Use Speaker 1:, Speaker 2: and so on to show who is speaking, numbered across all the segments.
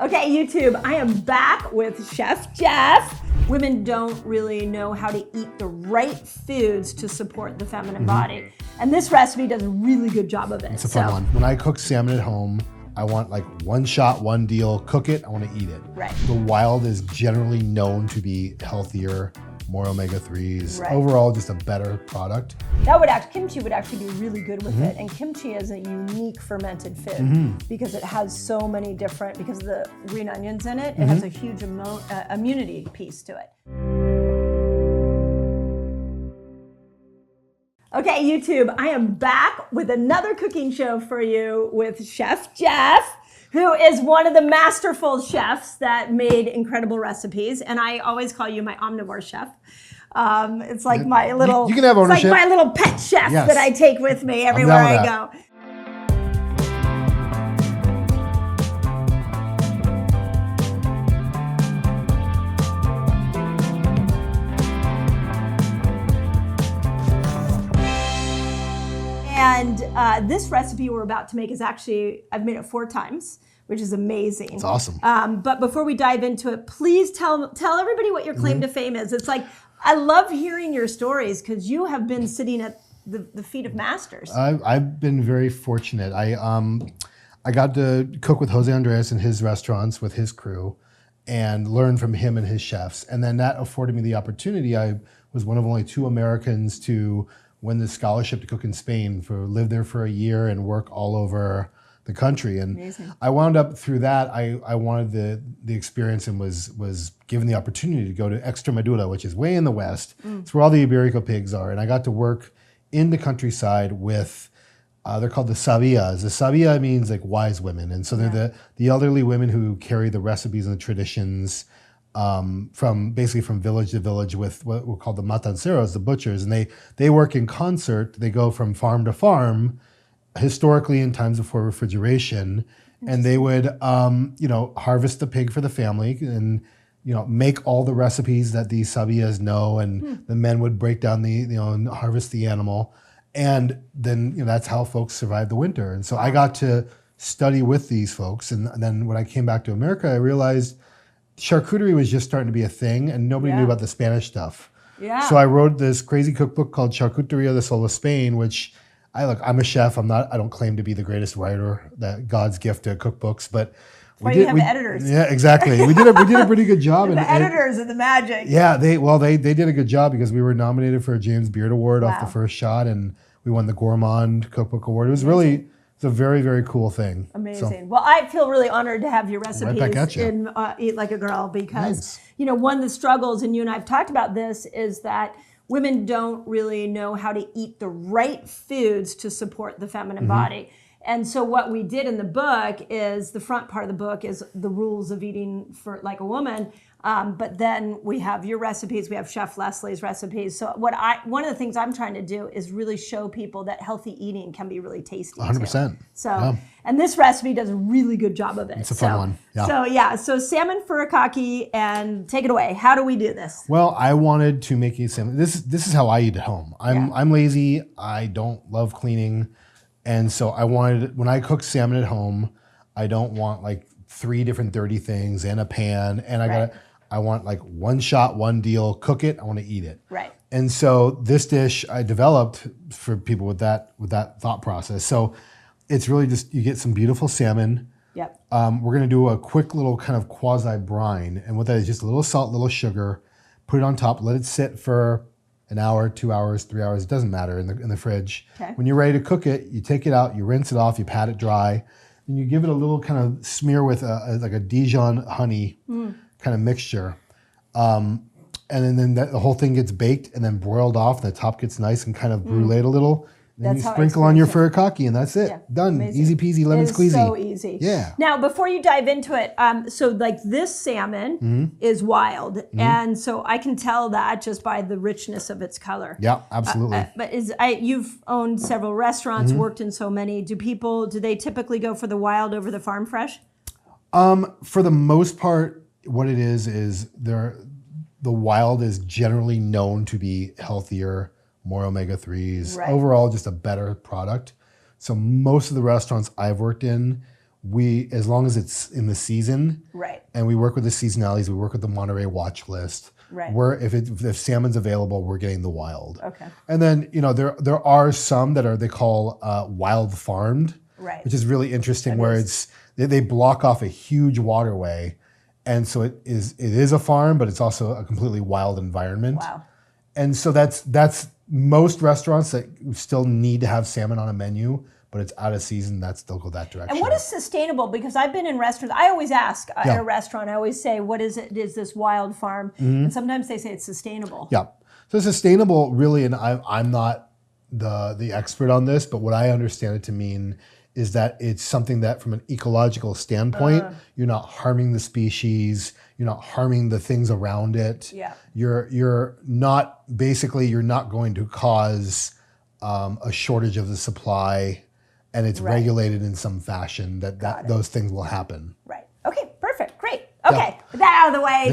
Speaker 1: Okay, YouTube, I am back with Chef Jeff. Women don't really know how to eat the right foods to support the feminine body. And this recipe does a really good job of it.
Speaker 2: It's a fun one. When I cook salmon at home, I want like one shot, one deal, cook it, I want to eat it.
Speaker 1: Right.
Speaker 2: The wild is generally known to be healthier, more omega-3s,
Speaker 1: Right.
Speaker 2: overall just a better product.
Speaker 1: Kimchi would actually be really good with it. And kimchi is a unique fermented food because it has so many different, because of the green onions in it, it has a huge immunity piece to it. Okay, YouTube, I am back with another cooking show for you with Chef Jeff, who is one of the masterful chefs that made incredible recipes. And I always call you my omnivore chef. It's like my little,
Speaker 2: you can have ownership.
Speaker 1: It's like my little pet chef that I take with me everywhere I go. And this recipe we're about to make is actually, I've made it 4 times, which is amazing.
Speaker 2: It's awesome.
Speaker 1: But before we dive into it, please tell everybody what your claim to fame is. It's like, I love hearing your stories because you have been sitting at the feet of masters.
Speaker 2: I've been very fortunate. I got to cook with Jose Andres in his restaurants with his crew and learn from him and his chefs. And then that afforded me the opportunity. I was one of only 2 Americans to win the scholarship to cook in Spain, live there for a year and work all over the country. And amazing. I wound up through that, I wanted the experience and was given the opportunity to go to Extremadura, which is way in the west. It's where all the Iberico pigs are. And I got to work in the countryside with, they're called the sabias. The sabia means like wise women. And so they're the elderly women who carry the recipes and the traditions from village to village with what were called the matanceros, the butchers. And they work in concert. They go from farm to farm, historically in times before refrigeration, and they would harvest the pig for the family and make all the recipes that these sabias know, and the men would break down and harvest the animal, and then that's how folks survived the winter. And so I got to study with these folks, and then when I came back to America, I realized charcuterie was just starting to be a thing, and nobody knew about the Spanish stuff. Yeah. So I wrote this crazy cookbook called Charcuteria de Sol of Spain, which I'm a chef. I don't claim to be the greatest writer, that God's gift to cookbooks, but
Speaker 1: you have editors.
Speaker 2: Yeah, exactly. We did a pretty good job.
Speaker 1: The editors are the magic.
Speaker 2: Yeah, they did a good job because we were nominated for a James Beard Award off the first shot, and we won the Gourmand Cookbook Award. It was it's a very, very cool thing.
Speaker 1: Amazing. So, well, I feel really honored to have your recipes
Speaker 2: right back at you.
Speaker 1: in Eat Like a Girl because, one of the struggles, and you and I have talked about this, is that women don't really know how to eat the right foods to support the feminine body. And so what we did in the book is, the front part of the book is the rules of eating for like a woman. But then we have your recipes, we have Chef Leslie's recipes. So one of the things I'm trying to do is really show people that healthy eating can be really tasty
Speaker 2: 100%.
Speaker 1: too. So, and this recipe does a really good job of it.
Speaker 2: It's a fun one. Yeah.
Speaker 1: So salmon furikake, and take it away. How do we do this?
Speaker 2: Well, I wanted to make a salmon. This is how I eat at home. I'm lazy. I don't love cleaning. And so when I cook salmon at home, I don't want like 3 different dirty things in a pan, and I want like one shot, one deal, cook it, I want to eat it. Right. And so this dish I developed for people with that thought process. So it's really just, you get some beautiful salmon. Yep. We're gonna do a quick little kind of quasi brine, and what that is, just a little salt, little sugar, put it on top, let it sit for an hour, 2 hours, 3 hours, it doesn't matter, in the fridge. Okay. When you're ready to cook it, you take it out, you rinse it off, you pat it dry, and you give it a little kind of smear with like a Dijon honey kind of mixture. And then the whole thing gets baked and then broiled off, and the top gets nice and kind of bruleed a little. Then you sprinkle on your furikake, and that's it. Yeah, done. Amazing. Easy peasy, lemon squeezy.
Speaker 1: So easy.
Speaker 2: Yeah.
Speaker 1: Now, before you dive into it, so like this salmon is wild, and so I can tell that just by the richness of its color.
Speaker 2: Yeah, absolutely.
Speaker 1: But you've owned several restaurants, worked in so many. Do they typically go for the wild over the farm fresh?
Speaker 2: For the most part, what it is the wild is generally known to be healthier, more omega-3s, overall just a better product. So most of the restaurants I've worked in as long as it's in the season,
Speaker 1: Right.
Speaker 2: and we work with the seasonalities, we work with the Monterey watch list.
Speaker 1: Right.
Speaker 2: If salmon's available, we're getting the wild.
Speaker 1: Okay.
Speaker 2: And then, there are some that they call wild farmed,
Speaker 1: Right.
Speaker 2: which is really interesting, where they block off a huge waterway. And so it is a farm, but it's also a completely wild environment.
Speaker 1: Wow.
Speaker 2: And so that's most restaurants that still need to have salmon on a menu, but it's out of season, they'll go that direction.
Speaker 1: And what is sustainable? Because I've been in restaurants, I always ask at a restaurant, I always say, what is it? Is this wild farm? And sometimes they say it's sustainable.
Speaker 2: Yeah. So sustainable, really, and I'm not the expert on this, but what I understand it to mean is that it's something that from an ecological standpoint, you're not harming the species, you're not harming the things around it.
Speaker 1: Yeah.
Speaker 2: You're not going to cause a shortage of the supply, and it's regulated in some fashion that those things will happen.
Speaker 1: Right. Okay, perfect, great. Okay, with that out of the way,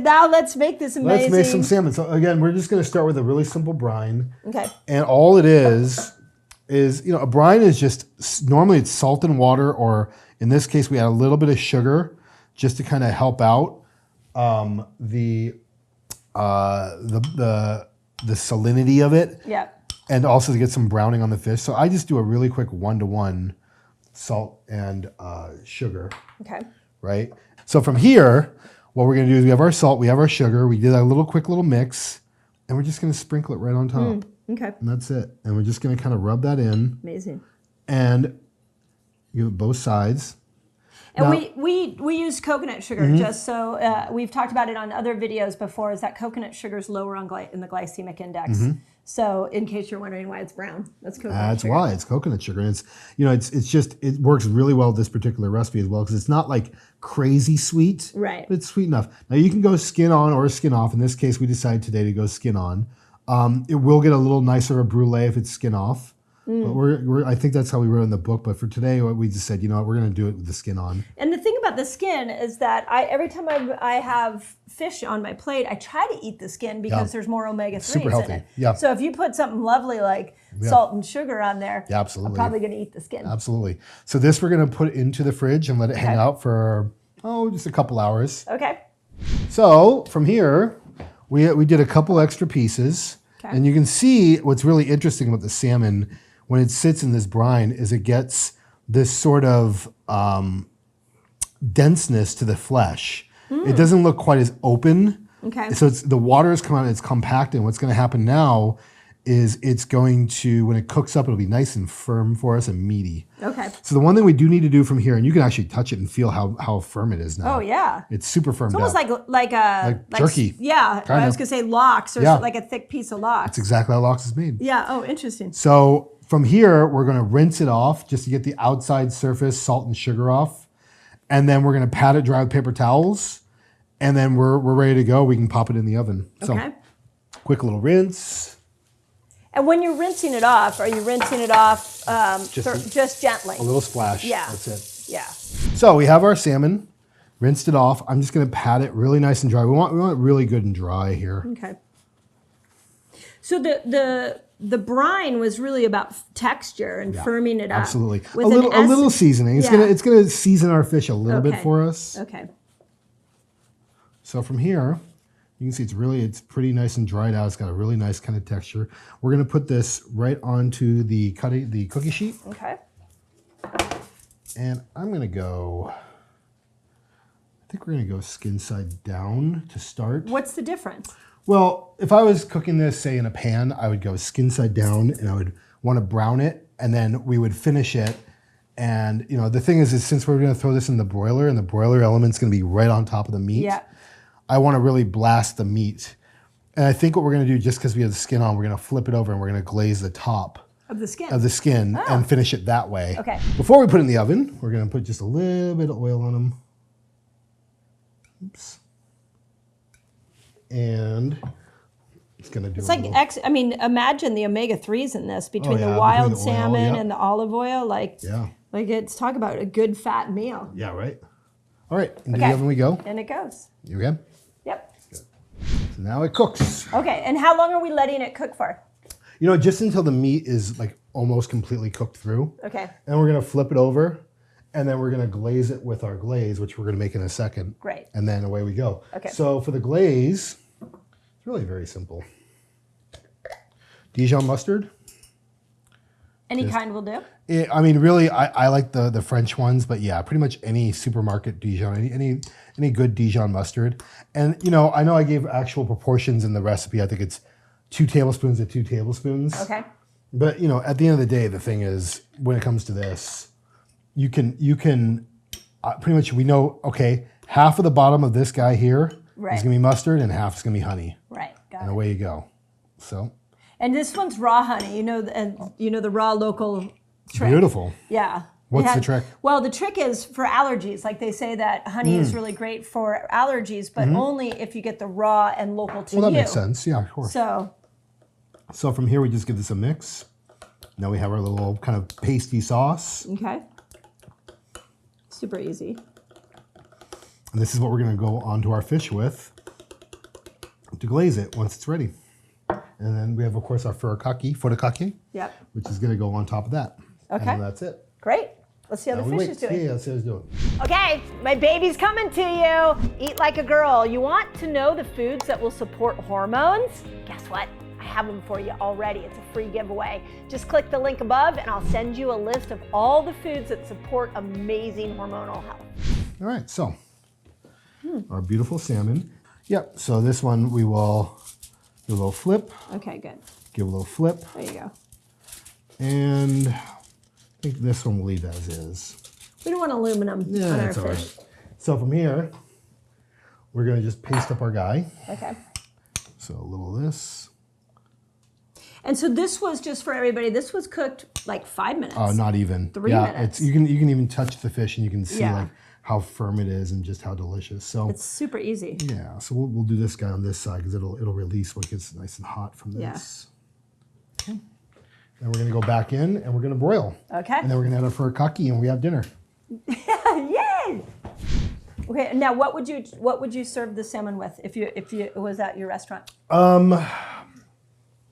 Speaker 1: now let's make this amazing.
Speaker 2: Let's make some salmon. So again, we're just gonna start with a really simple brine.
Speaker 1: Okay.
Speaker 2: And all it is a brine is just, normally it's salt and water, or in this case we add a little bit of sugar just to kind of help out the salinity of it.
Speaker 1: Yeah.
Speaker 2: And also to get some browning on the fish. So I just do a really quick 1-to-1 salt and sugar. Okay. Right? So from here, what we're going to do is we have our salt, we have our sugar, we did a quick little mix, and we're just going to sprinkle it right on top.
Speaker 1: Okay.
Speaker 2: And that's it. And we're just going to kind of rub that in.
Speaker 1: Amazing.
Speaker 2: And you have both sides.
Speaker 1: And now, we use coconut sugar, just so we've talked about it on other videos before, is that coconut sugar is lower in the glycemic index. So in case you're wondering why it's brown, that's coconut sugar.
Speaker 2: That's why it's coconut sugar. And it works really well with this particular recipe as well, because it's not like crazy sweet. Right. But it's sweet enough. Now you can go skin on or skin off. In this case, we decided today to go skin on. It will get a little nicer a brulee if it's skin off. But I think that's how we wrote in the book. But for today, we just said, we're going to do it with the skin on. And
Speaker 1: the thing about the skin is that every time I have fish on my plate, I try to eat the skin because there's more omega-3s
Speaker 2: super healthy.
Speaker 1: in it.
Speaker 2: Yeah.
Speaker 1: So if you put something lovely like salt and sugar on there,
Speaker 2: absolutely.
Speaker 1: I'm probably going to eat the skin.
Speaker 2: Absolutely. So this we're going to put into the fridge and let it hang out for, just a couple hours.
Speaker 1: Okay.
Speaker 2: So from here, we did a couple extra pieces. Okay. And you can see what's really interesting about the salmon when it sits in this brine is it gets this sort of denseness to the flesh. It doesn't look quite as open. Okay. So the water has come out and it's compacted. And what's going to happen now is it's going to, when it cooks up, it'll be nice and firm for us and meaty. Okay. So the one thing we do need to do from here, and you can actually touch it and feel how firm it is now.
Speaker 1: Oh yeah.
Speaker 2: It's super firm.
Speaker 1: It's almost like
Speaker 2: jerky.
Speaker 1: Yeah. I was gonna say lox or like a thick piece of lox.
Speaker 2: That's exactly how lox is made.
Speaker 1: Yeah. Oh, interesting.
Speaker 2: So from here, we're gonna rinse it off just to get the outside surface salt and sugar off, and then we're gonna pat it dry with paper towels, and then we're ready to go. We can pop it in the oven. Okay. So quick little rinse.
Speaker 1: And when you're rinsing it off, are you rinsing it off just gently?
Speaker 2: A little splash.
Speaker 1: Yeah.
Speaker 2: That's it.
Speaker 1: Yeah.
Speaker 2: So we have our salmon, rinsed it off. I'm just going to pat it really nice and dry. We want it really good and dry here.
Speaker 1: Okay. So the brine was really about texture and firming it up.
Speaker 2: Absolutely. A little seasoning. It's gonna season our fish a little bit for us.
Speaker 1: Okay.
Speaker 2: So from here, you can see it's pretty nice and dried out. It's got a really nice kind of texture. We're gonna put this right onto the cookie sheet.
Speaker 1: Okay.
Speaker 2: And I'm gonna go, I think we're gonna go skin side down to start.
Speaker 1: What's the difference?
Speaker 2: Well, if I was cooking this, say in a pan, I would go skin side down and I would want to brown it, and then we would finish it. And the thing is since we're gonna throw this in the broiler, and the broiler element's gonna be right on top of the meat. Yeah. I want to really blast the meat. And I think what we're going to do, just because we have the skin on, we're going to flip it over and we're going to glaze the top
Speaker 1: of the skin
Speaker 2: and finish it that way.
Speaker 1: Okay.
Speaker 2: Before we put it in the oven, we're going to put just a little bit of oil on them. Oops. And it's going to do
Speaker 1: imagine the omega-3s in this between the wild salmon and the olive oil. Like it's talk about a good fat meal.
Speaker 2: Yeah, right. All right, into the oven we go.
Speaker 1: And it goes.
Speaker 2: You okay?
Speaker 1: Yep.
Speaker 2: Good. So now it cooks.
Speaker 1: Okay, and how long are we letting it cook for?
Speaker 2: Just until the meat is like almost completely cooked through.
Speaker 1: Okay.
Speaker 2: And we're gonna flip it over, And then we're going to glaze it with our glaze, which we're going to make in a second.
Speaker 1: Great.
Speaker 2: And then away we go.
Speaker 1: Okay.
Speaker 2: So for the glaze, it's really very simple. Dijon mustard.
Speaker 1: Any kind will do.
Speaker 2: I mean, really, I like the French ones, but yeah, pretty much any supermarket Dijon, any good Dijon mustard. And I know I gave actual proportions in the recipe. I think it's 2 tablespoons to 2 tablespoons.
Speaker 1: Okay.
Speaker 2: But at the end of the day, the thing is, when it comes to this, you can pretty much, we know, okay, half of the bottom of this guy here is gonna be mustard and half is gonna be honey.
Speaker 1: Right. Got
Speaker 2: and
Speaker 1: it.
Speaker 2: away you go. So.
Speaker 1: And this one's raw honey. The raw local trick.
Speaker 2: Beautiful.
Speaker 1: Yeah.
Speaker 2: What's the trick?
Speaker 1: Well, the trick is for allergies. Like they say that honey is really great for allergies, but only if you get the raw and local to you.
Speaker 2: Well, that makes sense. Yeah, of course.
Speaker 1: So
Speaker 2: from here, we just give this a mix. Now we have our little kind of pasty sauce.
Speaker 1: Okay. Super easy.
Speaker 2: And this is what we're going to go onto our fish with to glaze it once it's ready. And then we have, of course, our furikake.
Speaker 1: Yep.
Speaker 2: Which is going to go on top of that.
Speaker 1: Okay.
Speaker 2: And that's it.
Speaker 1: Great. Let's see how the fish is doing.
Speaker 2: Yeah, let's see how it's doing.
Speaker 1: Okay, my baby's coming to you. Eat like a girl. You want to know the foods that will support hormones? Guess what? I have them for you already. It's a free giveaway. Just click the link above and I'll send you a list of all the foods that support amazing hormonal health.
Speaker 2: All right, so our beautiful salmon. Yep, so this one we will do a little flip.
Speaker 1: Okay, good.
Speaker 2: Give a little flip.
Speaker 1: There you go.
Speaker 2: And I think this one we'll leave as is.
Speaker 1: We don't want aluminum on our
Speaker 2: that's all
Speaker 1: fish.
Speaker 2: right. So from here, we're going to just paste up our guy.
Speaker 1: Okay.
Speaker 2: So a little of this.
Speaker 1: And so this was just for everybody. This was cooked like 5 minutes.
Speaker 2: Oh, not even.
Speaker 1: 3 minutes.
Speaker 2: You can even touch the fish and you can see
Speaker 1: Yeah.
Speaker 2: like how firm it is and just how delicious. So
Speaker 1: It's super easy.
Speaker 2: yeah, so we'll do this guy on this side because it'll release when it gets nice and hot from
Speaker 1: Yeah.
Speaker 2: this. Okay. And we're gonna go back in and we're gonna broil.
Speaker 1: Okay.
Speaker 2: And then we're gonna add our furikake and we have dinner.
Speaker 1: Yay! Okay, now what would you serve the salmon with if you was at your restaurant?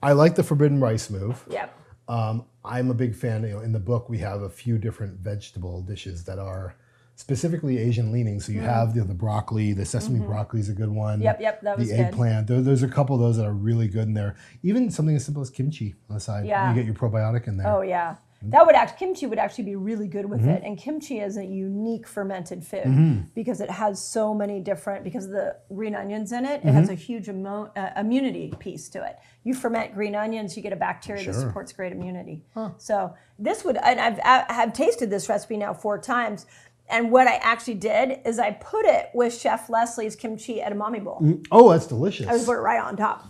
Speaker 2: I like the forbidden rice move.
Speaker 1: Yep.
Speaker 2: I'm a big fan. In the book, we have a few different vegetable dishes that are specifically Asian leaning. So you have the broccoli, the sesame broccoli is a good one.
Speaker 1: Yep, that was
Speaker 2: the
Speaker 1: good.
Speaker 2: eggplant. There's a couple of those that are really good in there. Even something as simple as kimchi on the side.
Speaker 1: Yeah.
Speaker 2: You get your probiotic in there.
Speaker 1: Oh yeah. That would kimchi would actually be really good with it. And kimchi is a unique fermented food because it has so many different, because of the green onions in it, it has a huge immunity piece to it. You ferment green onions, you get a bacteria that supports great immunity. So this would, and I've tasted this recipe now 4 times. And what I actually did is I put it with Chef Leslie's kimchi edamame bowl.
Speaker 2: Oh, that's delicious.
Speaker 1: I just put it right on top.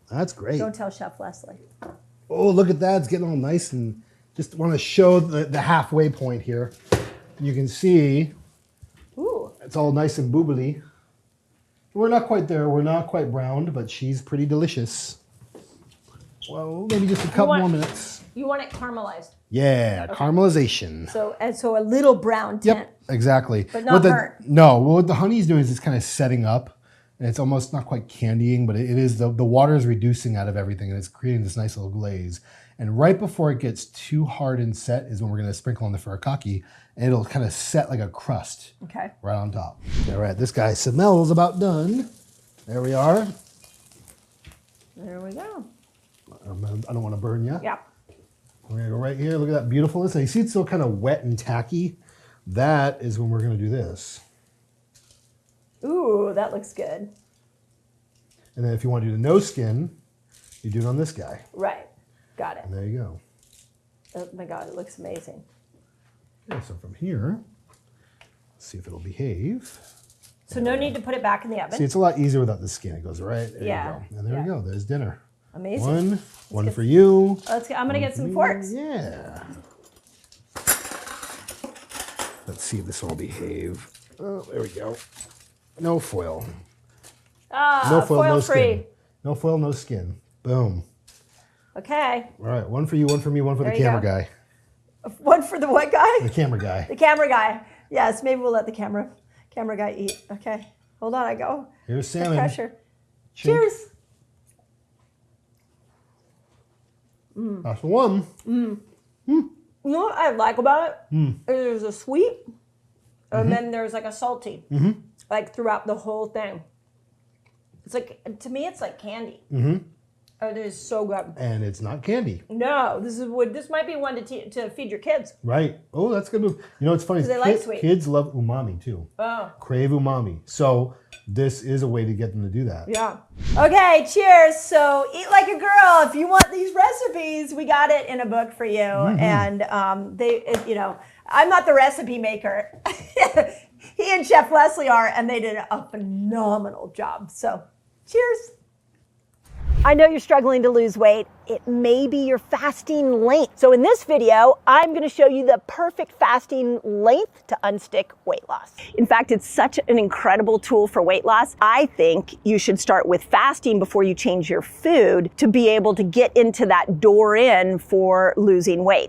Speaker 2: That's great.
Speaker 1: Don't tell Chef Leslie.
Speaker 2: Oh, look at that. It's getting all nice and just want to show the halfway point here. You can see it's all nice and boobly. We're not quite there. We're not quite browned, but she's pretty delicious. Well, maybe just a couple more minutes.
Speaker 1: You want it caramelized.
Speaker 2: Yeah, caramelization.
Speaker 1: So a little brown tint.
Speaker 2: Yep, exactly.
Speaker 1: But not burnt.
Speaker 2: No, well, what the honey is doing is it's kind of setting up, and it's almost not quite candying, but it is the water is reducing out of everything, and it's creating this nice little glaze. And right before it gets too hard and set is when we're going to sprinkle on the furikake, and it'll kind of set like a crust right on top. All right, this guy smells about done. There we are.
Speaker 1: There we go.
Speaker 2: I don't want to burn you.
Speaker 1: Yeah.
Speaker 2: We're going to go right here. Look at that beautifulness. Now, you see it's still kind of wet and tacky. That is when we're going to do this.
Speaker 1: Ooh, that looks good.
Speaker 2: And then if you want to do the no skin, you do it on this guy.
Speaker 1: Right. Got it.
Speaker 2: And there you go.
Speaker 1: Oh my God, it looks amazing.
Speaker 2: Okay, so from here, let's see if it'll behave.
Speaker 1: So no need to put it back in the oven.
Speaker 2: See, it's a lot easier without the skin. It goes right there.
Speaker 1: Yeah.
Speaker 2: You go. And there we go. There's dinner.
Speaker 1: Amazing.
Speaker 2: One for you.
Speaker 1: I'm gonna get some forks.
Speaker 2: Yeah. Let's see if this will behave. Oh, there we go. No foil. No foil, no
Speaker 1: free.
Speaker 2: skin. No foil, no skin. Boom.
Speaker 1: Okay.
Speaker 2: All right, one for you, one for me, one for the camera guy.
Speaker 1: One for the what guy?
Speaker 2: The camera guy.
Speaker 1: The camera guy. Yes, maybe we'll let the camera guy eat. Okay. Hold on, I go.
Speaker 2: Here's salmon.
Speaker 1: The pressure.
Speaker 2: Chink.
Speaker 1: Cheers.
Speaker 2: That's the one.
Speaker 1: You know what I like about it? There's a sweet, and then there's like a salty, like throughout the whole thing. It's like, to me, it's like candy. It is so good.
Speaker 2: And it's not candy.
Speaker 1: No, this might be one to feed your kids.
Speaker 2: Right. Oh, that's a good move. You know, it's funny.
Speaker 1: They like sweet.
Speaker 2: Kids love umami too.
Speaker 1: Oh.
Speaker 2: Crave umami. So this is a way to get them to do that.
Speaker 1: Yeah. Okay, cheers. So eat like a girl. If you want these recipes, we got it in a book for you. And I'm not the recipe maker. He and Chef Leslie are, and they did a phenomenal job. So cheers. I know you're struggling to lose weight. It may be your fasting length. So in this video, I'm going to show you the perfect fasting length to unstick weight loss. In fact, it's such an incredible tool for weight loss. I think you should start with fasting before you change your food to be able to get into that door in for losing weight.